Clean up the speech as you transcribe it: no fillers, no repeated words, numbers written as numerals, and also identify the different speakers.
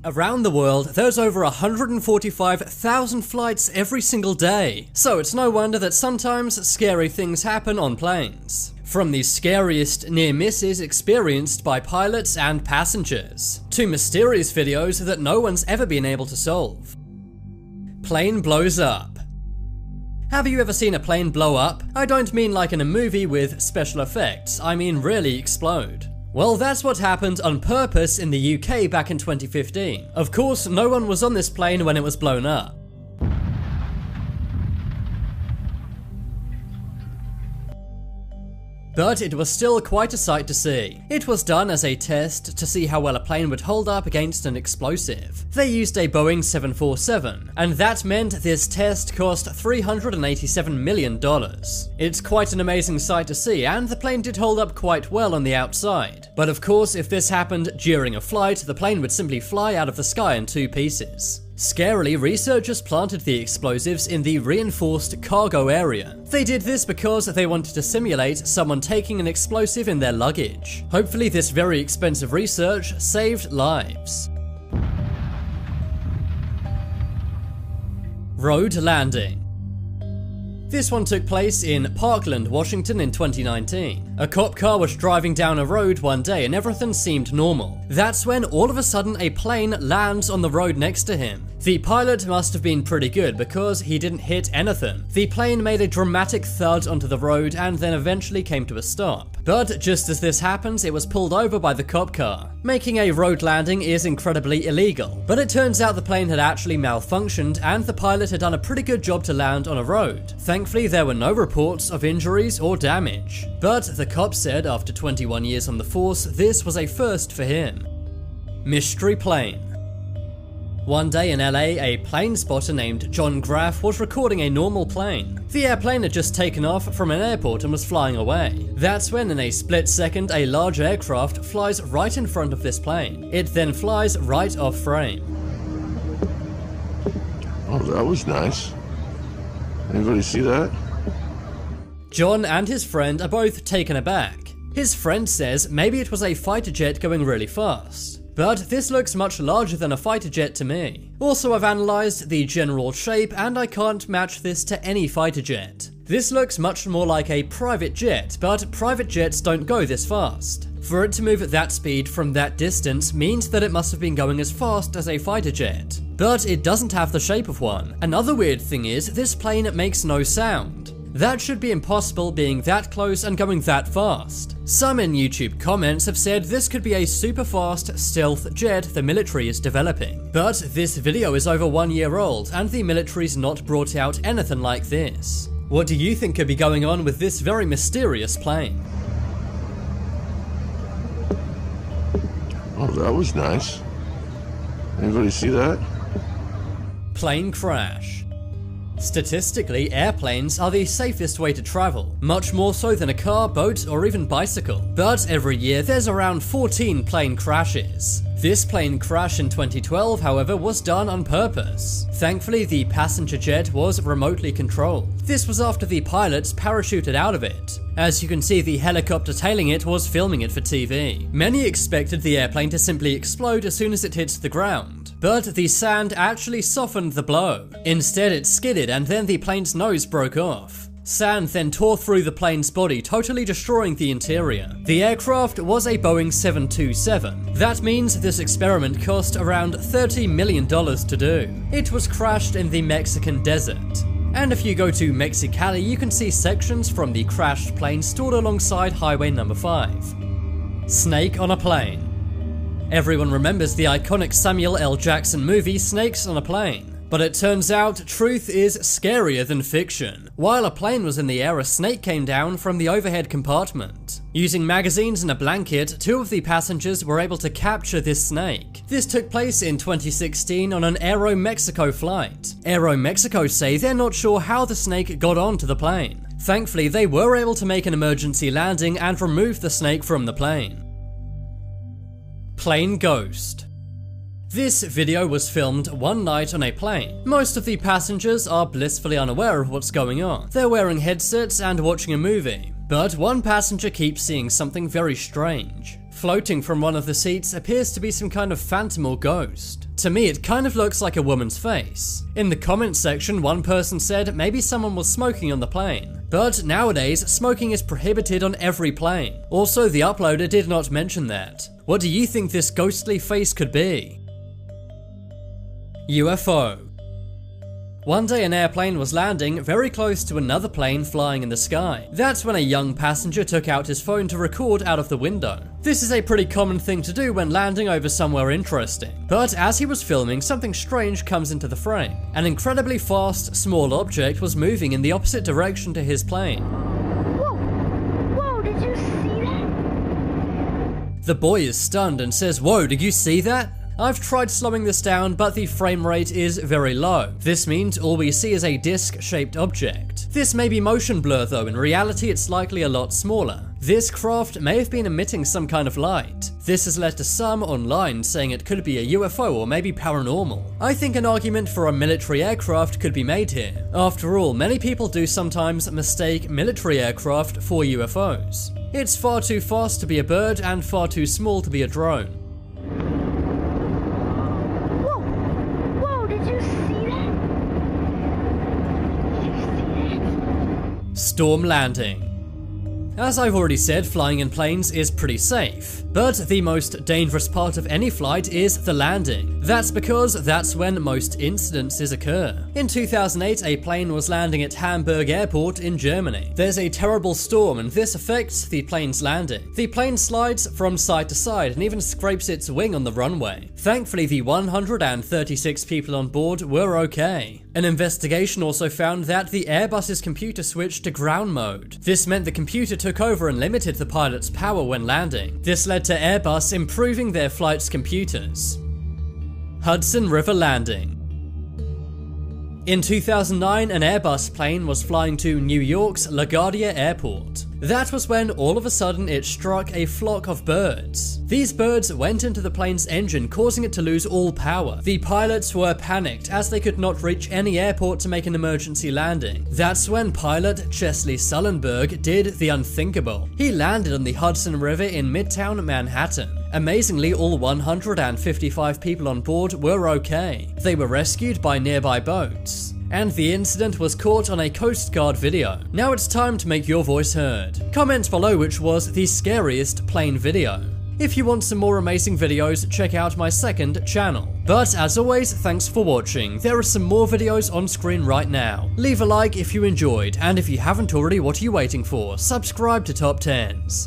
Speaker 1: Around the world, there's over 145,000 flights every single day, so it's no wonder that sometimes scary things happen on planes. From the scariest near misses experienced by pilots and passengers, to mysterious videos that no one's ever been able to solve. Plane blows up. Have you ever seen a plane blow up? I don't mean like in a movie with special effects, I mean really explode. Well, that's what happened on purpose in the UK back in 2015. Of course, no one was on this plane when it was blown up. But it was still quite a sight to see. It was done as a test to see how well a plane would hold up against an explosive. They used a Boeing 747, and that meant this test cost $387 million. It's quite an amazing sight to see, and the plane did hold up quite well on the outside. But of course, if this happened during a flight, the plane would simply fly out of the sky in two pieces. Scarily, researchers planted the explosives in the reinforced cargo area. They did this because they wanted to simulate someone taking an explosive in their luggage. Hopefully, this very expensive research saved lives. Road landing. This one took place in Parkland, Washington in 2019. A cop car was driving down a road one day and everything seemed normal. That's when all of a sudden a plane lands on the road next to him. The pilot must have been pretty good because he didn't hit anything. The plane made a dramatic thud onto the road and then eventually came to a stop. But just as this happens, it was pulled over by the cop car. Making a road landing is incredibly illegal, but it turns out the plane had actually malfunctioned and the pilot had done a pretty good job to land on a road. Thankfully, there were no reports of injuries or damage. But the cop said after 21 years on the force, this was a first for him. Mystery plane. One day in LA, a plane spotter named John Graff was recording a normal plane. The airplane had just taken off from an airport and was flying away. That's when in a split second, a large aircraft flies right in front of this plane. It then flies right off frame.
Speaker 2: Oh, that was nice. Anybody see that?
Speaker 1: John and his friend are both taken aback. His friend says maybe it was a fighter jet going really fast. But this looks much larger than a fighter jet to me. Also, I've analysed the general shape and I can't match this to any fighter jet. This looks much more like a private jet, but private jets don't go this fast. For it to move at that speed from that distance means that it must have been going as fast as a fighter jet. But it doesn't have the shape of one. Another weird thing is, this plane makes no sound. That should be impossible being that close and going that fast. Some in YouTube comments have said this could be a super fast stealth jet the military is developing. But this video is over 1 year old and the military's not brought out anything like this. What do you think could be going on with this very mysterious plane?
Speaker 2: Oh, that was nice. Anybody see that?
Speaker 1: Plane crash. Statistically, airplanes are the safest way to travel, much more so than a car, boat, or even bicycle. But every year there's around 14 plane crashes. This plane crash in 2012, however, was done on purpose. Thankfully, the passenger jet was remotely controlled. This was after the pilots parachuted out of it. As you can see, the helicopter tailing it was filming it for TV. Many expected the airplane to simply explode as soon as it hits the ground. But the sand actually softened the blow. Instead, it skidded and then the plane's nose broke off. Sand then tore through the plane's body, totally destroying the interior. The aircraft was a Boeing 727. That means this experiment cost around $30 million to do. It was crashed in the Mexican desert. And if you go to Mexicali, you can see sections from the crashed plane stored alongside Highway number 5. Snake on a plane. Everyone remembers the iconic Samuel L. Jackson movie Snakes on a Plane. But it turns out truth is scarier than fiction. While a plane was in the air, a snake came down from the overhead compartment. Using magazines and a blanket, 2 of the passengers were able to capture this snake. This took place in 2016 on an Aeromexico flight. Aeromexico say they're not sure how the snake got onto the plane. Thankfully, they were able to make an emergency landing and remove the snake from the plane. Plane ghost. This video was filmed one night on a plane. Most of the passengers are blissfully unaware of what's going on. They're wearing headsets and watching a movie. But one passenger keeps seeing something very strange. Floating from one of the seats appears to be some kind of phantom or ghost. To me, it kind of looks like a woman's face. In the comments section, one person said maybe someone was smoking on the plane. But nowadays, smoking is prohibited on every plane. Also, the uploader did not mention that. What do you think this ghostly face could be? UFO. One day an airplane was landing very close to another plane flying in the sky. That's when a young passenger took out his phone to record out of the window. This is a pretty common thing to do when landing over somewhere interesting. But as he was filming, something strange comes into the frame. An incredibly fast, small object was moving in the opposite direction to his plane.
Speaker 3: Whoa! Whoa, did you see that?
Speaker 1: The boy is stunned and says, "Whoa, did you see that?" I've tried slowing this down, but the frame rate is very low. This means all we see is a disc-shaped object. This may be motion blur though, in reality it's likely a lot smaller. This craft may have been emitting some kind of light. This has led to some online saying it could be a UFO or maybe paranormal. I think an argument for a military aircraft could be made here. After all, many people do sometimes mistake military aircraft for UFOs. It's far too fast to be a bird and far too small to be a drone. Storm landing. As I've already said, flying in planes is pretty safe. But the most dangerous part of any flight is the landing. That's because that's when most incidences occur. In 2008, a plane was landing at Hamburg Airport in Germany. There's a terrible storm and this affects the plane's landing. The plane slides from side to side and even scrapes its wing on the runway. Thankfully, the 136 people on board were okay. An investigation also found that the Airbus's computer switched to ground mode. This meant the computer took over and limited the pilot's power when landing. This led to Airbus improving their flight's computers. Hudson River landing. In 2009, an Airbus plane was flying to New York's LaGuardia Airport. That was when all of a sudden it struck a flock of birds. These birds went into the plane's engine, causing it to lose all power. The pilots were panicked as they could not reach any airport to make an emergency landing. That's when pilot Chesley Sullenberg did the unthinkable. He landed on the Hudson River in Midtown Manhattan. Amazingly, all 155 people on board were okay. They were rescued by nearby boats. And the incident was caught on a Coast Guard video. Now it's time to make your voice heard. Comment below which was the scariest plane video. If you want some more amazing videos, check out my second channel. But as always, thanks for watching. There are some more videos on screen right now. Leave a like if you enjoyed, and if you haven't already, what are you waiting for? Subscribe to Top 10s.